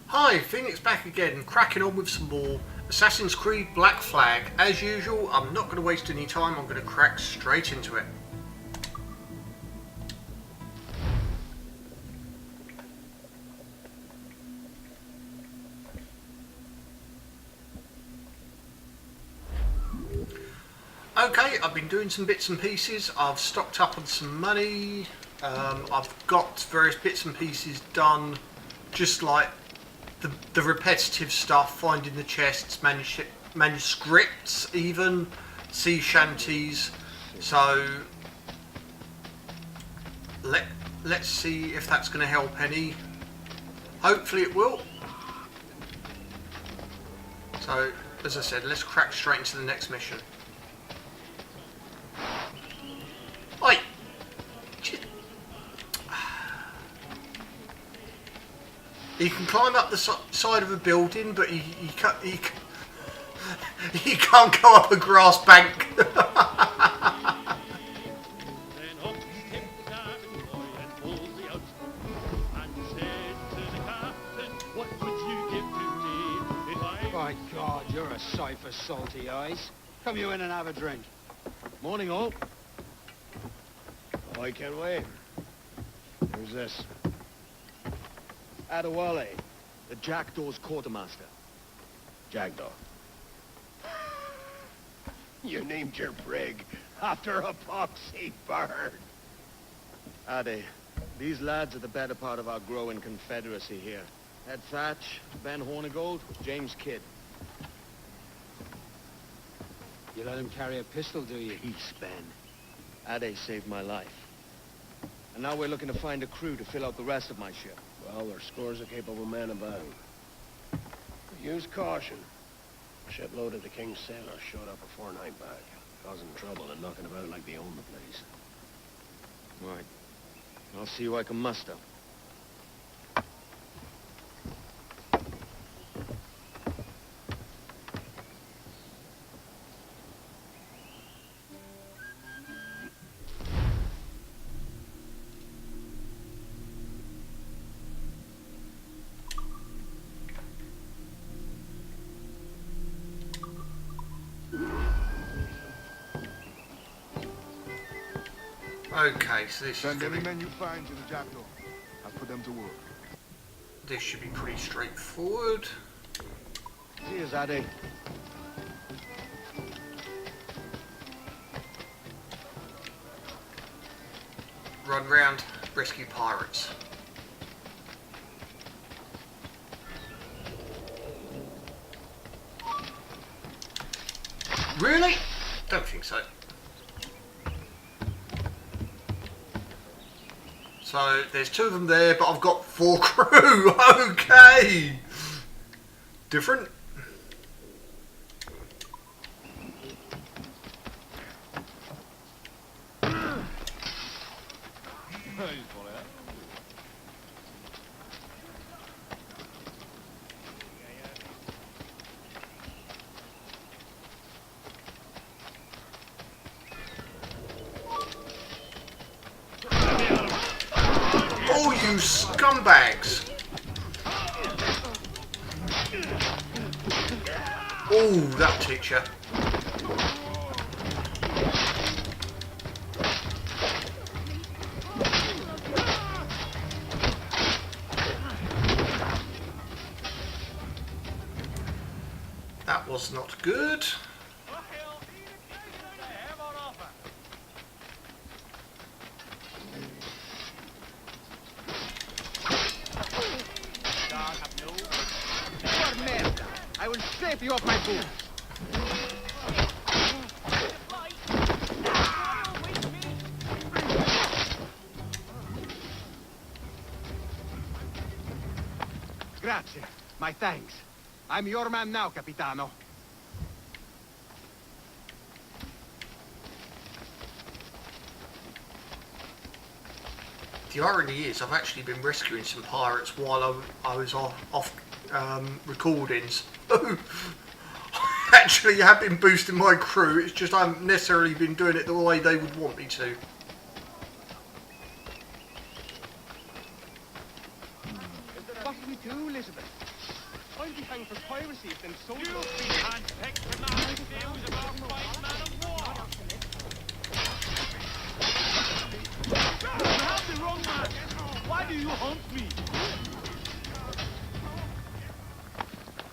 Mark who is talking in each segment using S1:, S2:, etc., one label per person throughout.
S1: Hi, Phoenix back again, cracking on with some more Assassin's Creed Black Flag. As usual, I'm not going to waste any time, I'm going to crack straight into it. Okay, I've been doing some bits and pieces. I've stocked up on some money. I've got various bits and pieces done, just like the repetitive stuff, finding the chests, manuscripts even, sea shanties. So let's see if that's going to help any. Hopefully it will. So as I said, let's crack straight into the next mission. Oi! He can climb up the side of a building, but he can't go up a grass bank.
S2: My God, you're a sight for salty eyes. Come you in and have a drink.
S3: Morning, all. I can't wait. Who's this? Adewale, the Jackdaw's quartermaster. Jackdaw. You named your brig after a poxy bird. Ade, these lads are the better part of our growing confederacy here. Ed Thatch, Ben Hornigold, James Kidd.
S2: You let him carry a pistol, do you?
S3: Peace, Ben. Ade saved my life. And now we're looking to find a crew to fill out the rest of my ship.
S4: Well, there's scores of capable men about. Use caution. A shipload of the King's sailors showed up a fortnight back, causing trouble and knocking about like they own the place.
S3: Right. I'll see who I can muster.
S1: Okay, so this
S5: Send any men you find to the Jackdaw. I'll put them to work.
S1: This should be pretty straightforward.
S3: Cheers, Ade.
S1: Run round, rescue pirates. Really? Don't think so. So there's 2 of them there, but I've got 4 crew. Okay. Different. Oh, you scumbags! Oh, that'll teach you. That was not good.
S2: I will scrape you off my boots. Grazie. My thanks. I'm your man now, Capitano.
S1: The irony is, I've actually been rescuing some pirates while I was off recordings. Actually, I have been boosting my crew. It's just I haven't necessarily been doing it the way they would want me to.
S2: What do we do, Elizabeth? I'll be hanged for piracy if them soldiers... You'll be handpicked for not views of our fight man of war! You have the wrong man! Why do you hunt me?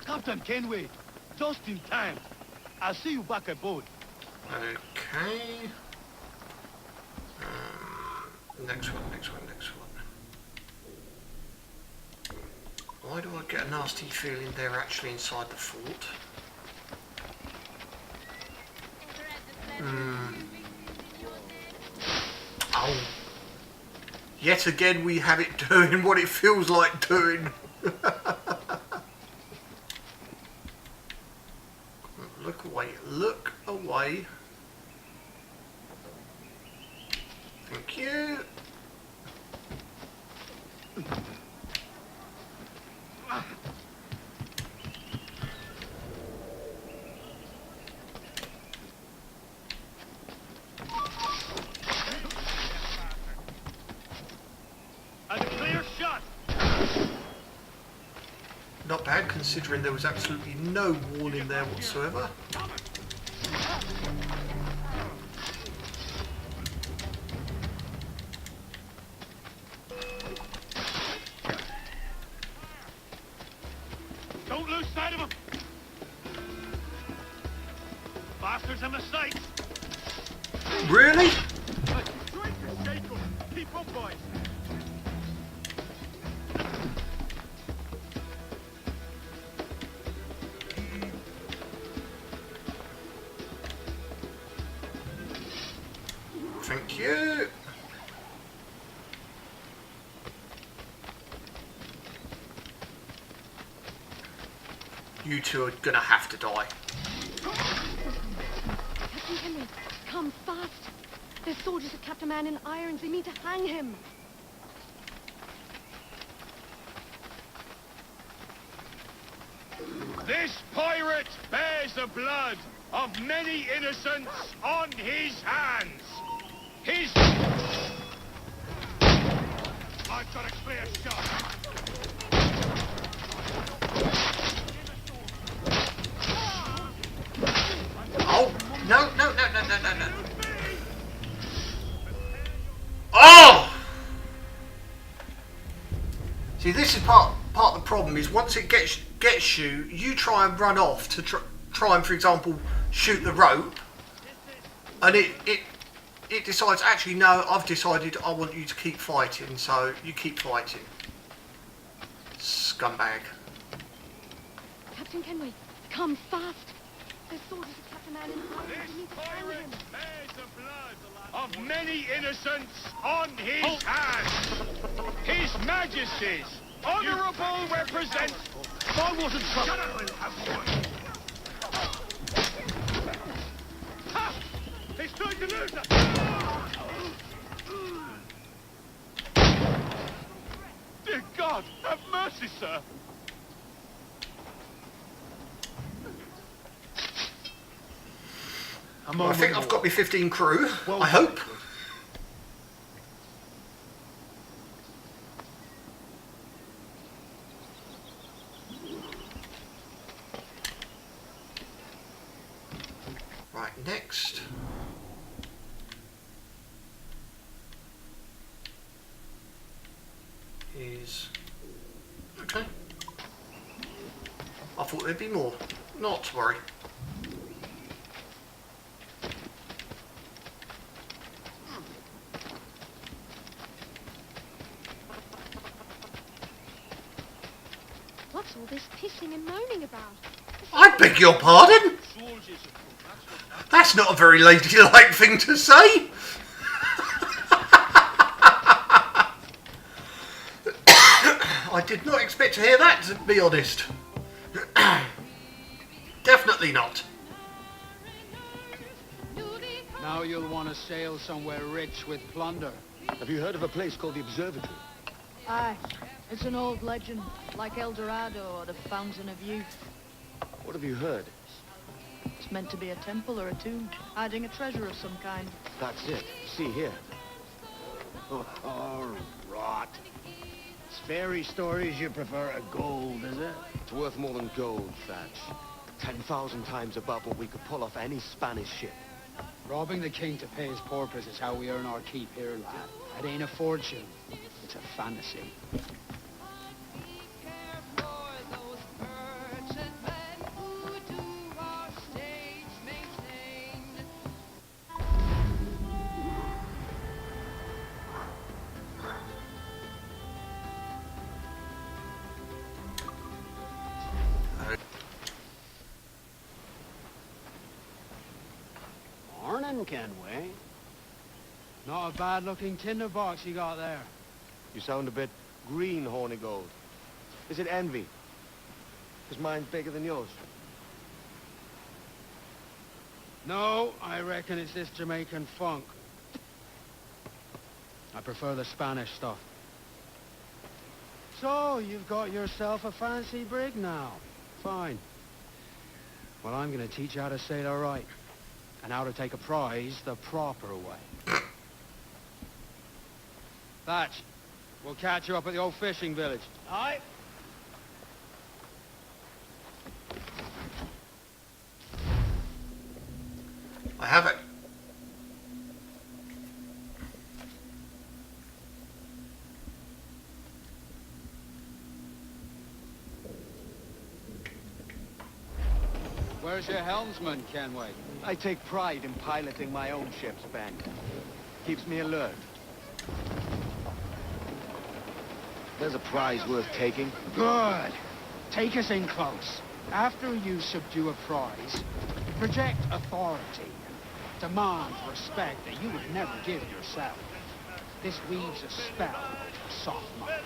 S2: Captain Kenway, just in time. I'll see you back aboard.
S1: Okay. Next one. Why do I get a nasty feeling they're actually inside the fort? Oh. Yet again we have it doing what it feels like doing. Look away. Thank you.
S2: A clear shot.
S1: Not bad considering there was absolutely no warning there whatsoever.
S2: Don't lose sight of him. Bastards in the sights.
S1: Really?
S2: Keep up, boys.
S1: Thank you. You two are gonna have to die.
S6: Captain Henry, come fast. There's soldiers have kept a man in irons. They mean to hang him.
S3: This pirate bears the blood of many innocents on his hands. His...
S2: I've got a clear shot.
S1: Oh, no. Oh! See, this is part of the problem, is once it gets you, you try and run off to try and, for example, shoot the rope, and it decides, actually, no, I've decided I want you to keep fighting, so you keep fighting. Scumbag.
S6: Captain Kenway, come fast. There's soldiers have kept a man in irons. They mean to hang him.
S3: bears the blood of many innocents on his hands. His Majesty's honourable representative.
S2: I wasn't troubled. Ha! He's trying to lose us. Dear God, have mercy, sir.
S1: I think I've got my 15 crew, I hope. Right, next. Is... Okay. I thought there'd be more. Not to worry.
S6: What's all this pissing and moaning about?
S1: I beg your pardon? That's not a very ladylike thing to say. I did not expect to hear that, to be honest. Definitely not.
S2: Now you'll want to sail somewhere rich with plunder.
S3: Have you heard of a place called the Observatory?
S6: Aye.
S7: It's an old legend, like El Dorado or the Fountain of Youth.
S3: What have you heard?
S7: It's meant to be a temple or a tomb, hiding a treasure of some kind.
S3: That's it. See here.
S4: Oh, rot. It's fairy stories you prefer to gold, is it?
S3: It's worth more than gold, Thatch. 10,000 times above what we could pull off any Spanish ship.
S8: Robbing the king to pay his porpoise is how we earn our keep here, lad. It ain't a fortune. It's a fantasy.
S4: Morning, Kenway.
S8: Not a bad-looking tinderbox you got there.
S3: You sound a bit green, Horny Gold. Is it envy? Because mine's bigger than yours.
S8: No, I reckon it's this Jamaican funk. I prefer the Spanish stuff. So, you've got yourself a fancy brig now. Fine. Well, I'm going to teach you how to sail right. And how to take a prize the proper way. Thatch, we'll catch you up at the old fishing village.
S4: Aye.
S1: I have it.
S8: Where's your helmsman, Kenway?
S3: I take pride in piloting my own ships, Ben. Keeps me alert. There's a prize worth taking.
S8: Good. Take us in close. After you subdue a prize, project authority and demand respect that you would never give yourself. This weaves a spell for soft minds.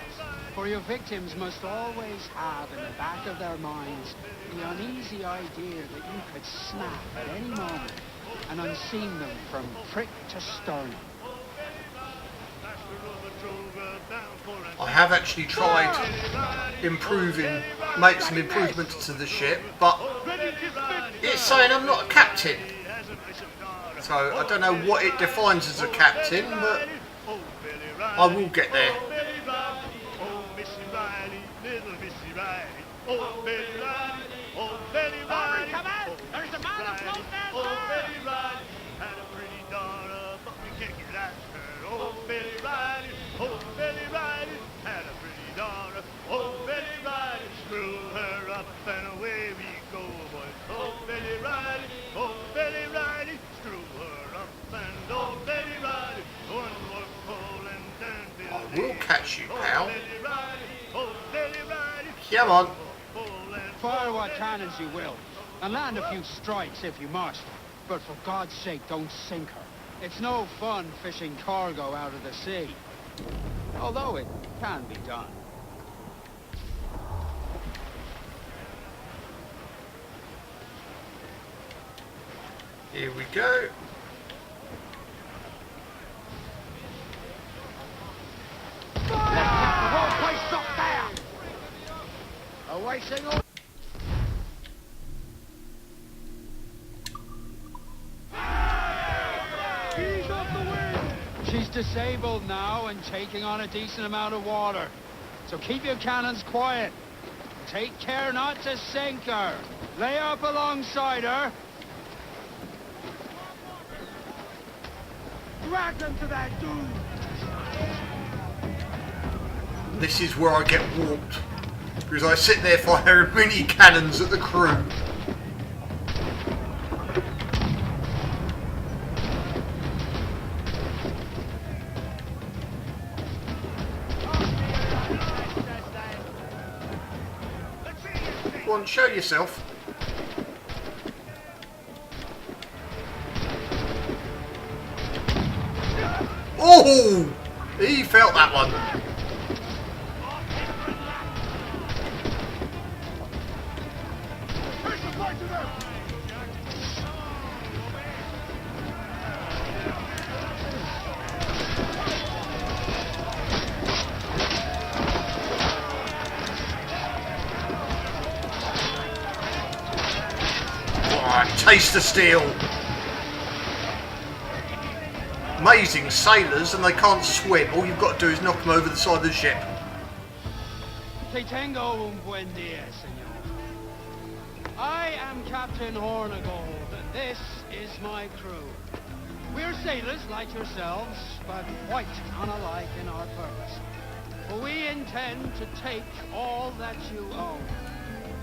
S8: For your victims must always have in the back of their minds the uneasy idea that you could snap at any moment and unseam them from prick to sternum.
S1: I have actually tried make some improvements to the ship, but it's saying I'm not a captain. So I don't know what it defines as a captain, but I will get there. I will catch you, pal. Come on.
S8: Fire what cannons you will, and land a few strikes if you must. But for God's sake, don't sink her. It's no fun fishing cargo out of the sea. Although it can be done.
S1: Here we go.
S4: The whole place up there! Awaiting all...
S8: Ease off the wind! She's disabled now and taking on a decent amount of water. So keep your cannons quiet. Take care not to sink her. Lay up alongside her. Drag them to that dude!
S1: This is where I get warped, because I sit there firing mini cannons at the crew. Go on, show yourself. Oh! He felt that one. taste of steel. Amazing sailors, and they can't swim. All you've got to do is knock them over the side of the ship.
S8: Que tengo un buen día, señor. I am Captain Hornigold, and this is my crew. We're sailors like yourselves, but quite unalike in our purpose. For we intend to take all that you own.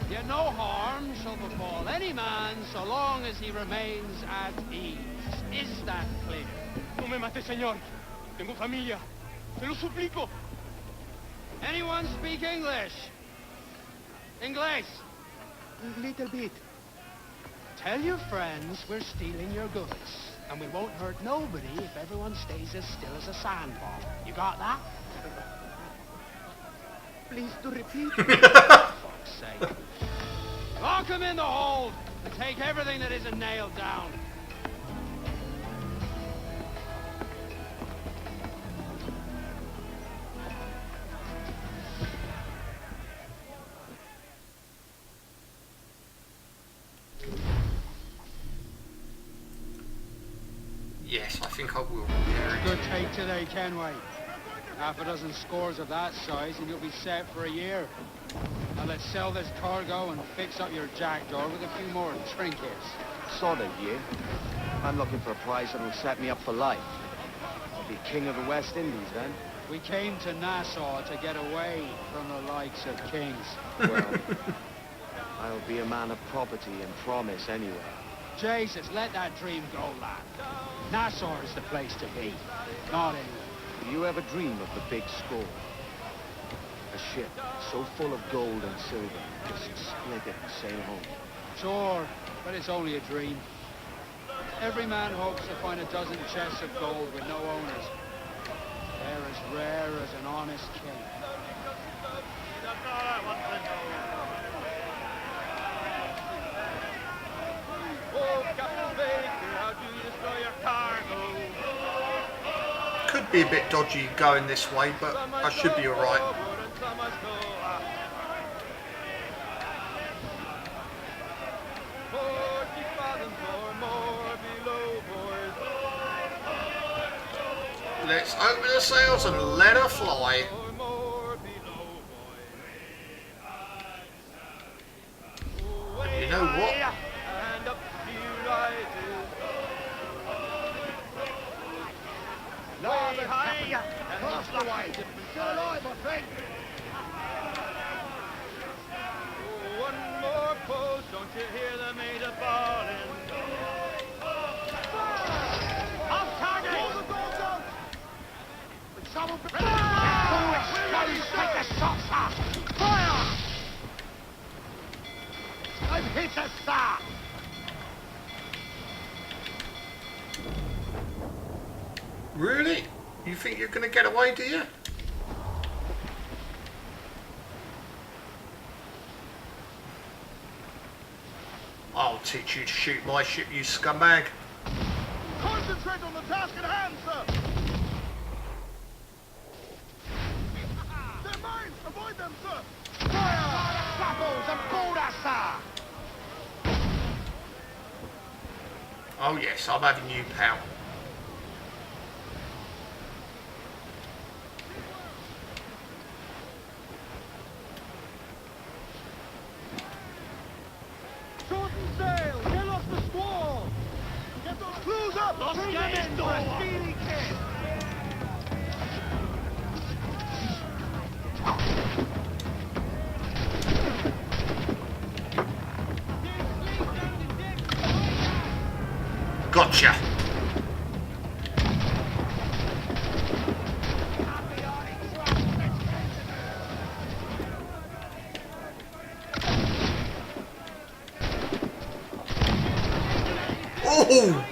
S8: Yet no harm shall befall any man so long as he remains at ease. Is that clear?
S2: No me mate, señor. Tengo familia. Se lo suplico.
S8: Anyone speak English? English?
S4: Little bit.
S8: Tell your friends we're stealing your goods. And we won't hurt nobody if everyone stays as still as a sandball. You got that?
S4: Please to repeat.
S8: Fuck's sake. Lock him in the hold and take everything that isn't nailed down.
S1: Yes, I think I will.
S8: Good take today, Kenway. Half a dozen scores of that size and you'll be set for a year. Now let's sell this cargo and fix up your Jackdaw with a few more trinkets.
S3: Sort of, yeah. I'm looking for a price that'll set me up for life. I'll be king of the West Indies then.
S8: We came to Nassau to get away from the likes of kings.
S3: Well, I'll be a man of property and promise anyway.
S8: Jesus, let that dream go, lad. Nassau is the place to be, not England.
S3: Do you ever dream of the big score? A ship so full of gold and silver, just split it and sail home.
S8: Sure, but it's only a dream. Every man hopes to find a dozen chests of gold with no owners. They're as rare as an honest king.
S2: Oh, Captain Baker, how do you destroy your cargo?
S1: Could be a bit dodgy going this way, but I should be alright. Let's open the sails and let her fly. You know what?
S4: Still alive, my friend.
S2: One more post, don't you hear the mate a bawling? Off target! Pull the dogs out!
S8: Take the shots off! Fire! I've hit a star!
S1: Really? You think you're going to get away, do you? I'll teach you to shoot my ship, you scumbag.
S5: Concentrate on the task at hand, sir! They're mine! Avoid them, sir!
S8: Fire! Bubbles and border, sir!
S1: Oh yes, I'm having you, pal.
S2: Shorten sail! Get off the squall!
S5: Get those crews up!
S2: Bring them in for a speedy kiss!
S1: Gotcha. Oh!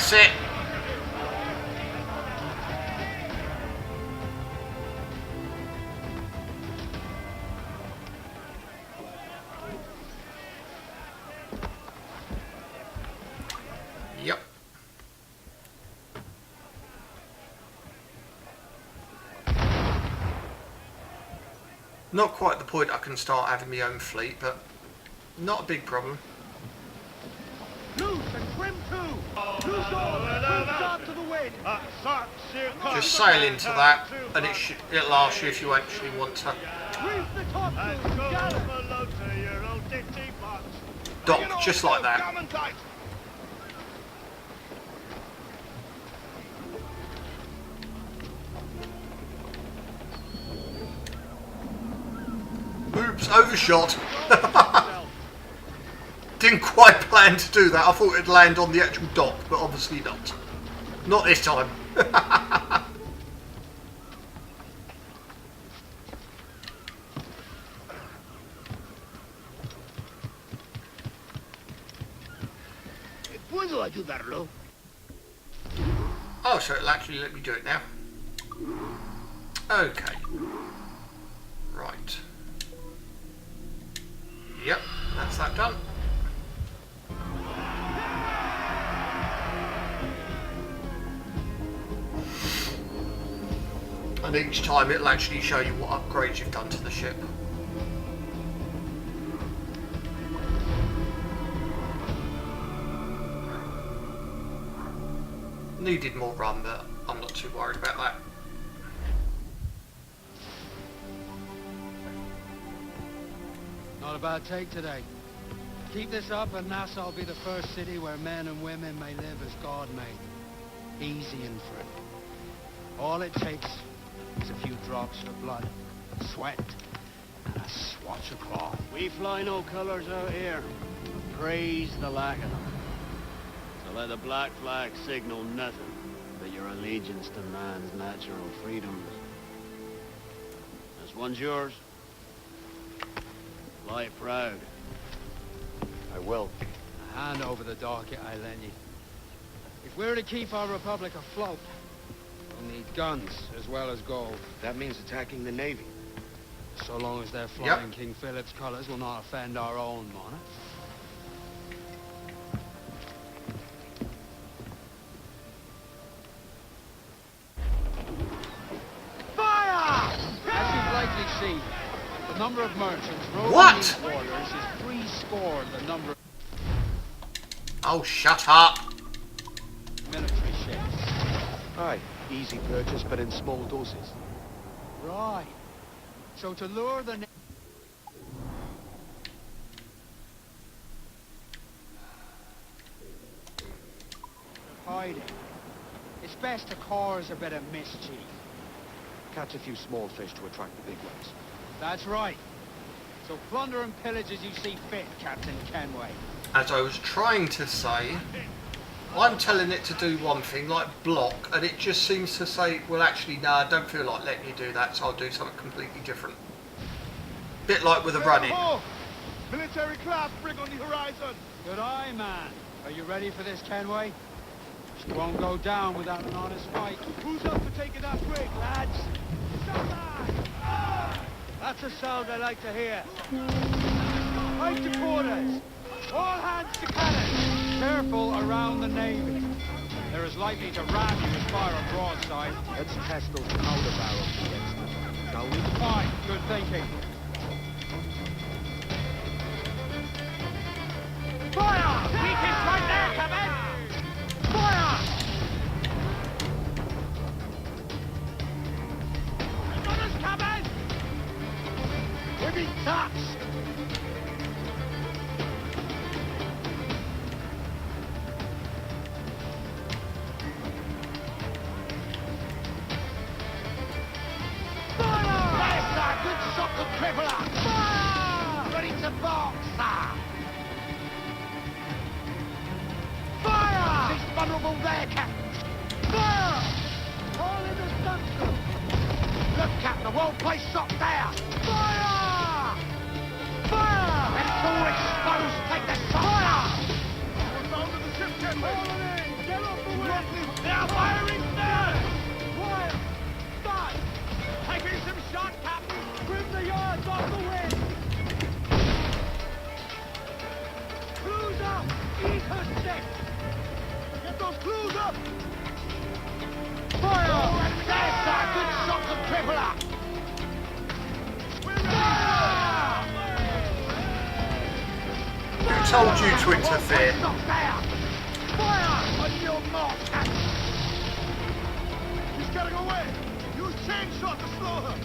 S1: That's it. Yep. Not quite the point I can start having my own fleet, but not a big problem.
S5: Loose and trim too. Loose all and move start to the wind.
S1: Just sail into that, and it'll ask you if you actually want to
S5: Reef the topsails, gallop.
S1: dock just like that.
S5: Come and tight.
S1: Oops, overshot. Didn't quite plan to do that. I thought it'd land on the actual dock, but obviously not. Not this time.
S3: ¿Puedo ayudarlo?
S1: Oh, so it'll actually let me do it now. Okay. Right. Yep, that's that done. And each time it'll actually show you what upgrades you've done to the ship. Needed more run, but I'm not too worried about that.
S8: Not a bad take today. Keep this up and Nassau will be the first city where men and women may live as God made. Easy and free. All it takes is a few drops of blood, sweat, and a swatch of cloth.
S3: We fly no colours out here. Praise the lack of them. So let the black flag signal nothing but your allegiance to man's natural freedoms. This one's yours. Fly it proud.
S4: I will.
S8: A hand over the docket I lend you. If we're to keep our republic afloat, we'll need guns as well as gold.
S4: That means attacking the Navy.
S8: So long as they're flying King Philip's colours will not offend our own monarch.
S5: Fire!
S8: As you've likely seen, the number of merchants rolling
S1: What?
S8: these waters is 3 the number of
S1: Oh, shut up!
S8: military ships.
S4: Aye, easy purchase, but in small doses.
S8: Right. So to lure the hiding, it's best to cause a bit of mischief.
S4: Catch a few small fish to attract the big ones.
S8: That's right. So plunder and pillage as you see fit, Captain Kenway.
S1: As I was trying to say, I'm telling it to do one thing, like block, and it just seems to say, well actually no, I don't feel like letting you do that, so I'll do something completely different. Bit like with the running.
S5: Ho! Military class brig on the horizon.
S8: Good eye, man. Are you ready for this, Kenway? She won't go down without an honest fight.
S5: Who's up for taking that brig, lads?
S8: That's a sound I like to hear. Right to quarters. All hands to cannon. Careful around the Navy. They're as likely to ram you as fire a broadside.
S4: Let's test those powder barrels against them, shall we?
S8: Fine, good thinking.
S5: Fire! Weakest right there, Captain! Fire! Gunners, Captain!
S3: Heavy taps!
S5: Good shot, the crippler! Fire! Ready to box, sir! Fire! He's vulnerable there, Captain! Fire! All in the stunsail! Look, Captain, a well-placed shot there! Fire! Fire! It's all exposed! Take the shot! Fire! We're bound to the ship, Kenway! Get off the up! Fire! There's that good shot to cripple her!
S1: Who told you to interfere?
S5: Stop there! Fire! On your mark, Captain!
S2: He's getting away! Use chainshot to slow her!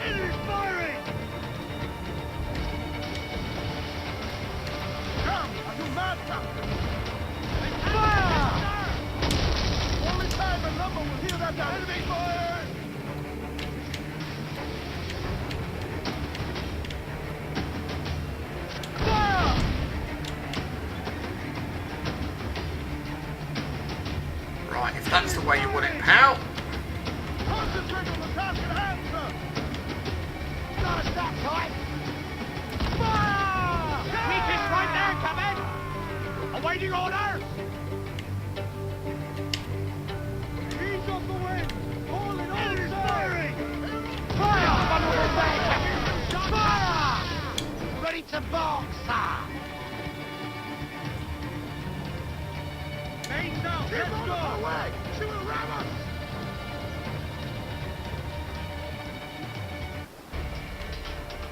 S2: Enemy's firing! Come! Are you mad, Captain?
S5: Fire!
S2: Only time and number will hear that down. Enemy fire!
S5: Fire!
S1: Right, if that's the way you want it, pal.
S2: Concentrate on the task at hand, sir!
S5: Not that time! Fire! Keep this right there, Captain! Awaiting orders!
S2: Ease off the wind! Hold it on, sir! Firing!
S5: Fire! Vulnerable back, Captain! Fire! Ready to bark, sir!
S2: Main down! Let's go! Away! She will ram us!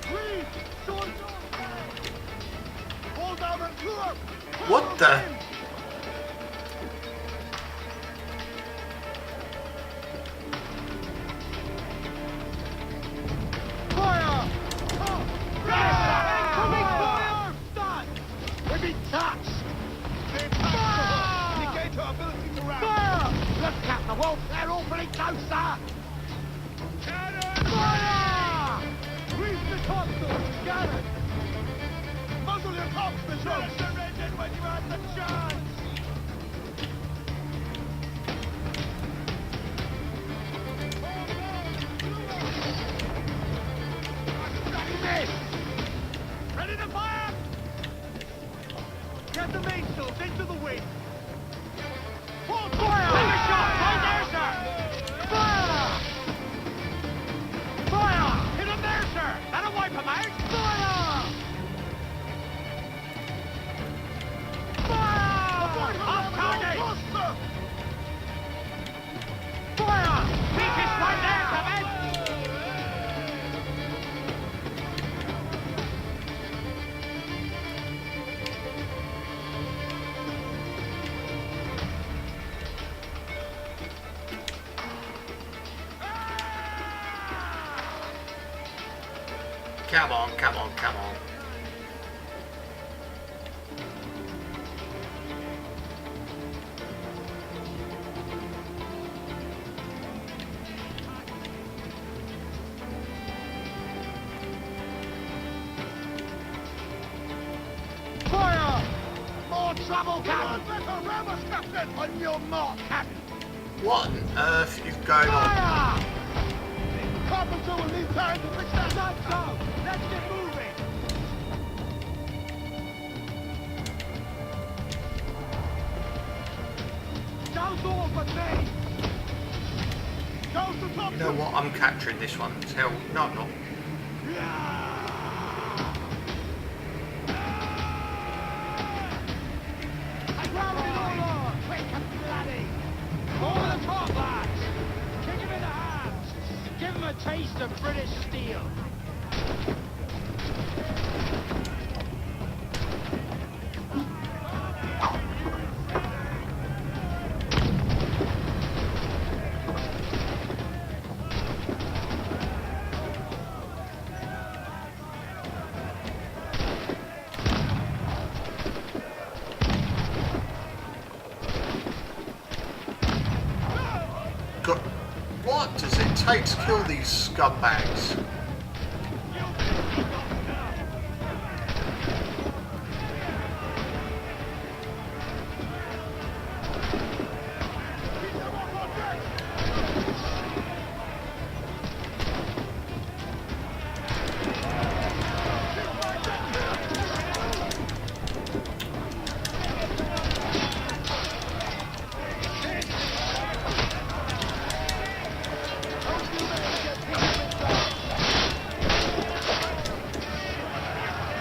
S2: Please! Sword! Hold down and clear!
S1: What the?
S5: Fire! Incoming fire! We've been touched! Fire!
S2: Negate her ability to ram!
S5: Fire! Look, Captain Wolf, they're awfully close, sir!
S2: Cannon!
S5: Fire!
S2: Reach the hostile! Cannon! Muzzle your tops, Bishop! Surrendered when you had the chance!
S5: Miss!
S2: Ready to fire! Get the mainsails into the wind! Hold
S5: Fire!
S2: Take a shot!
S5: Right there, sir! Fire! Fire! Hit him there, sir! That'll wipe him out! Fire! Fire! Off target! Fire! Peak is right there, Captain!
S1: Come on, come on, come on.
S5: Fire! More trouble, Captain!
S2: Better ram us, Captain!
S5: On your mark, Captain!
S1: What on earth is going on?
S5: Fire!
S2: Carpenter will need time to fix that!
S5: Not so! Let's get moving! Down's all but me!
S2: Down to top!
S1: You know what? I'm capturing this one. Hell, no, I'm not.
S5: I grabbed it all on! Quick and bloody! Over the top, lads! Kick him in the hands! Give him a taste of British steel!
S1: God, what does it take to kill these scumbags?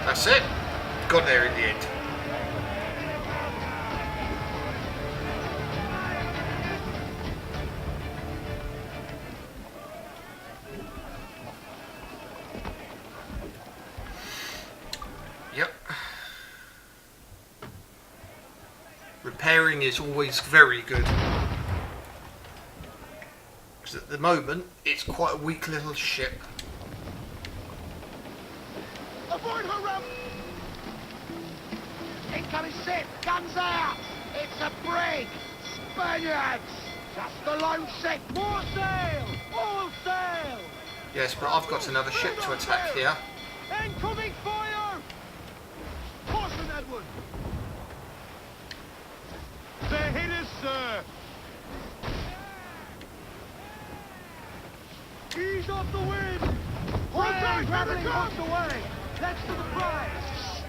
S1: That's it. got there in the end. Yep. Repairing is always very good. Because at the moment, it's quite a weak little ship.
S5: Avoid her, Ram! Incoming ship! Guns out! It's a brig! Spaniards! Just the lone ship! More sail! All sail!
S1: Yes, but I've got another ship to attack here.
S5: Incoming fire! Caution, Edward!
S2: They hit us, sir!
S5: Ease off the wind! Hold down, grappling hooks away! That's to the prize!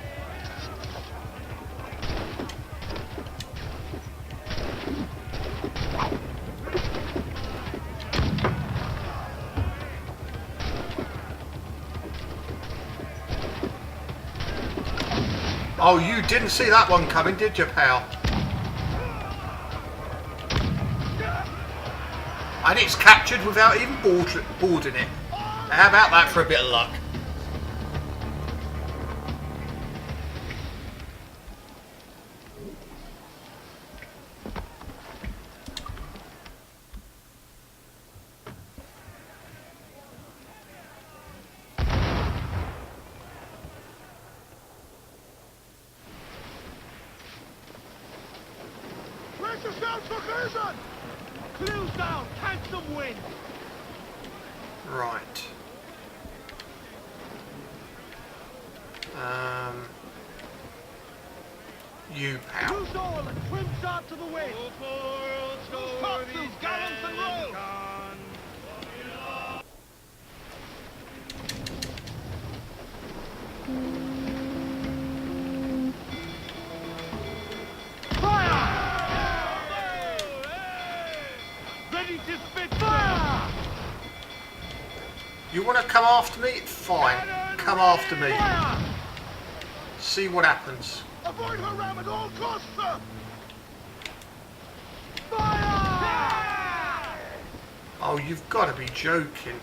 S1: Oh, you didn't see that one coming, did you, pal? And it's captured without even boarding it. How about that for a bit of luck?
S5: Brace yourselves for collision! Clues down! Catch some wind!
S1: Right. You, pal.
S5: Loose all and trim sharp to the wind! Loose topsails, gallants and royals!
S2: Ready to spit,
S5: Fire!
S1: You want to come after me? Fine. Come after me.
S5: Fire!
S1: See what happens.
S5: Avoid her ram at all costs, sir! Fire!
S1: Oh, you've got to be joking.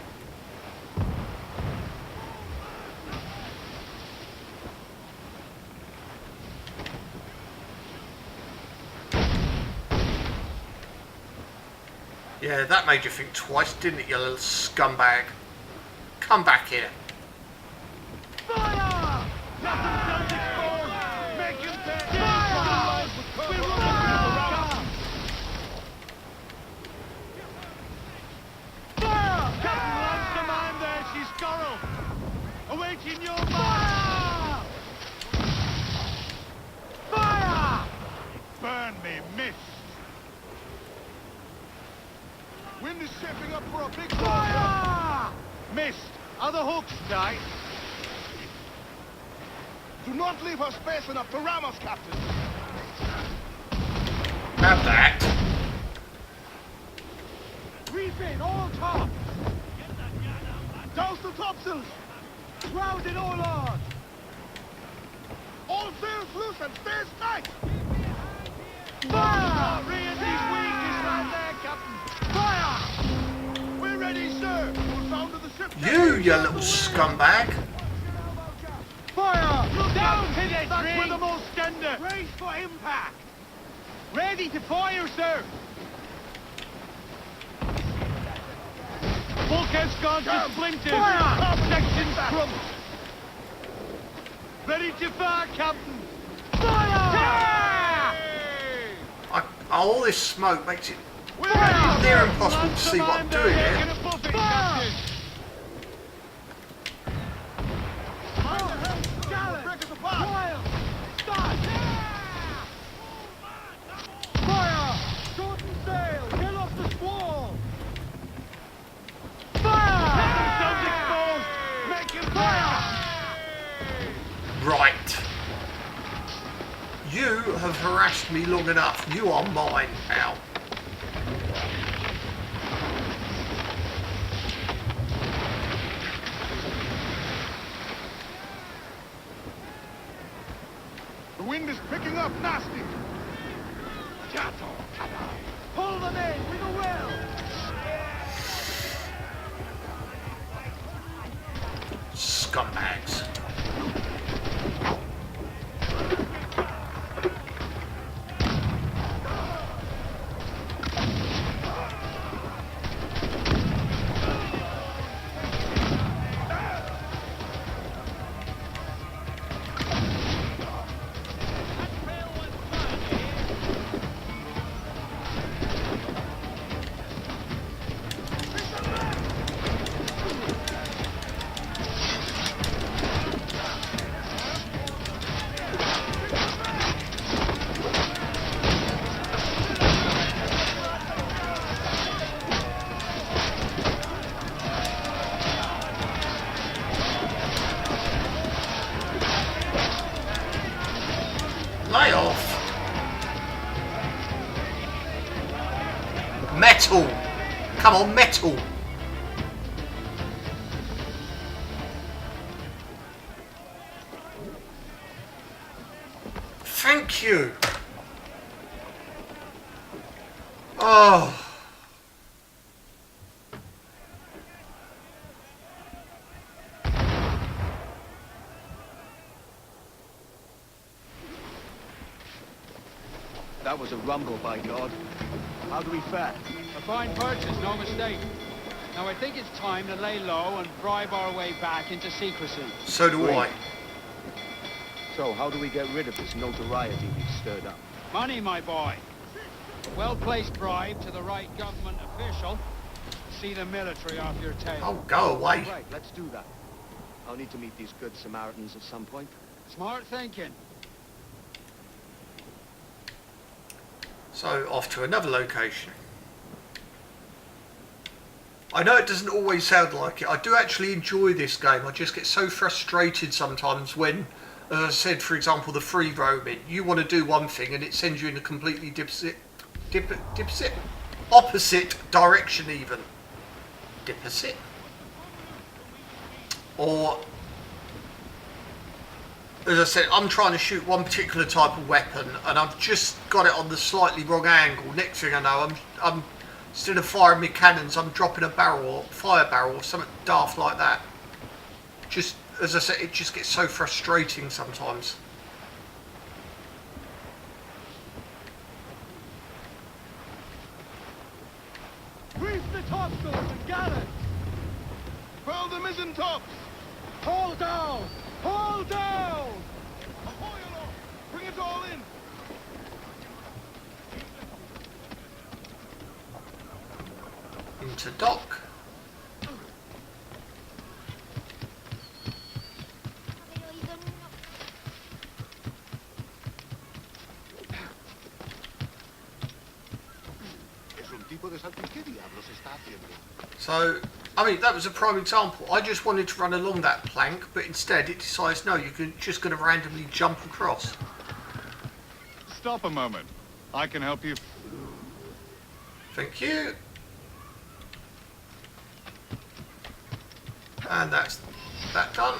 S1: Yeah, that made you think twice, didn't it, you little scumbag? Come back here.
S5: Fire!
S2: Nothing exposed! Make him pay!
S5: Fire!
S2: We're running
S5: Fire!
S2: Captain Lance command there, she's Scorrel! Awaiting your mark!
S5: Fire! Fire!
S2: Burn me, miss!
S5: Wind is shaping up for a big fire!
S2: Missed! Are the hooks tight?
S5: Do not leave her space enough to ram us, Captain!
S1: Have that.
S5: Reef in, all tops! Douse the topsails! Round it all on! All sails loose and stay tight! Fire!
S2: Rear these weakest right there, Captain!
S5: Fire! We're ready, sir! We'll founder the ship!
S1: You little scumbag.
S5: Fire!
S2: Down to this
S5: That's
S2: ring!
S5: with the most
S2: Gender!
S5: brace for impact!
S2: Ready to fire, sir! Bulkhead's gone to splinters!
S5: Fire!
S2: Section's crumped! Ready to fire, Captain!
S5: Fire!
S1: All this smoke makes it
S5: Fire!
S1: near impossible to see what I'm doing here.
S2: Get a buffet, Captain!
S5: Breakers apart! Start! Fire! Shorten sail! Get off the squall! Fire!
S2: Sounds exposed! Make him
S5: Fire!
S1: Right. You have harassed me long enough. You are mine, pal.
S2: wind is picking up nasty.
S5: Jackdaw, pull them in with a will.
S1: Scumbags. Lay off. Metal. Come on, metal. Thank you. Oh.
S3: That was a rumble, by God. How do we fare?
S8: A fine purchase, no mistake. Now I think it's time to lay low and bribe our way back into secrecy.
S1: So do I.
S3: So, how do we get rid of this notoriety we've stirred up?
S8: Money, my boy. A well-placed bribe to the right government official. See the military off your tail.
S1: Oh, go away.
S3: Right, let's do that. I'll need to meet these good Samaritans at some point.
S8: Smart thinking.
S1: So, off to another location. I know it doesn't always sound like it. I do actually enjoy this game. I just get so frustrated sometimes when, as I said, for example, the free roaming. You want to do one thing and it sends you in a completely opposite direction even. Dipposite? Or, as I said, I'm trying to shoot one particular type of weapon and I've just got it on the slightly wrong angle. Next thing I know, I'm instead of firing my cannons, I'm dropping a barrel or fire barrel or something daft like that. Just, as I said, it just gets so frustrating sometimes.
S5: Reef the topsails and gallants.
S2: Furl the mizzen tops.
S5: Haul down! Haul down!
S2: Ahoy aloft. Bring it all in.
S1: Into dock. So, I mean, that was a prime example. I just wanted to run along that plank, but instead it decides, no, you're just going to randomly jump across.
S2: Stop a moment. I can help you.
S1: Thank you. And that's that done.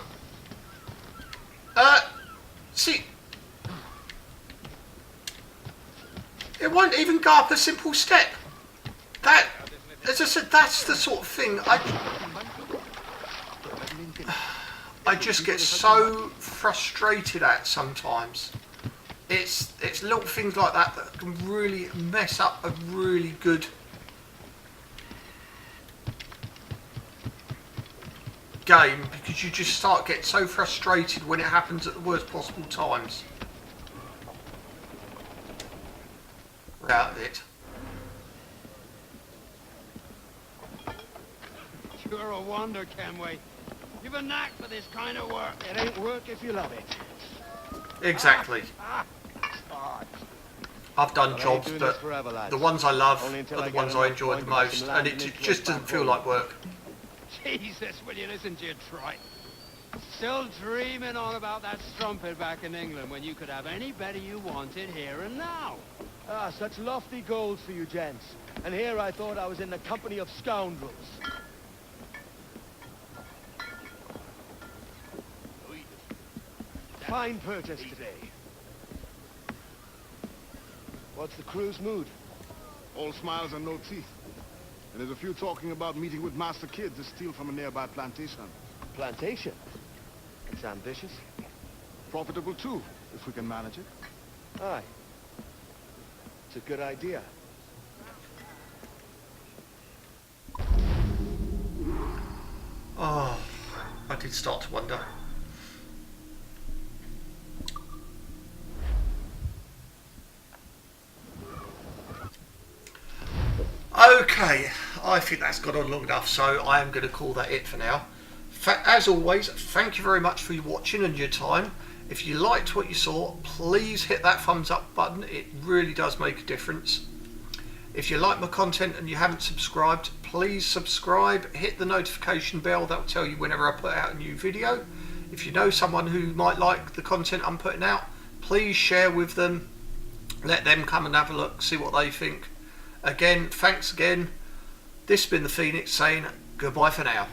S1: See, it won't even go up a simple step. That, as I said, that's the sort of thing I just get so frustrated at sometimes. It's little things like that that can really mess up a really good game, because you just start getting so frustrated when it happens at the worst possible times. Out of it.
S8: You're a wonder, Kenway. You've a knack for this kind of work.
S3: It ain't work if you love it.
S1: Exactly. I've done jobs, but the ones I love are the ones I enjoy the most, and it just doesn't feel like work.
S8: Jesus, will you listen to your trite? Still dreaming on about that strumpet back in England when you could have any Betty you wanted here and now.
S3: Ah, such lofty goals for you gents. And here I thought I was in the company of scoundrels. Fine purchase today. What's the crew's mood?
S9: All smiles and no teeth. And there's a few talking about meeting with Master Kid to steal from a nearby plantation.
S3: Plantation? It's ambitious.
S9: Profitable too, if we can manage it.
S3: Aye. It's a good idea.
S1: Oh, I did start to wonder. Okay, I think that's gone on long enough, so I am going to call that it for now. As always, thank you very much for your watching and your time. If you liked what you saw, please hit that thumbs up button. It really does make a difference. If you like my content and you haven't subscribed, please subscribe, hit the notification bell. That will tell you whenever I put out a new video. If you know someone who might like the content I'm putting out, please share with them. Let them come and have a look, see what they think. Again, thanks again. This has been the Phoenix saying goodbye for now.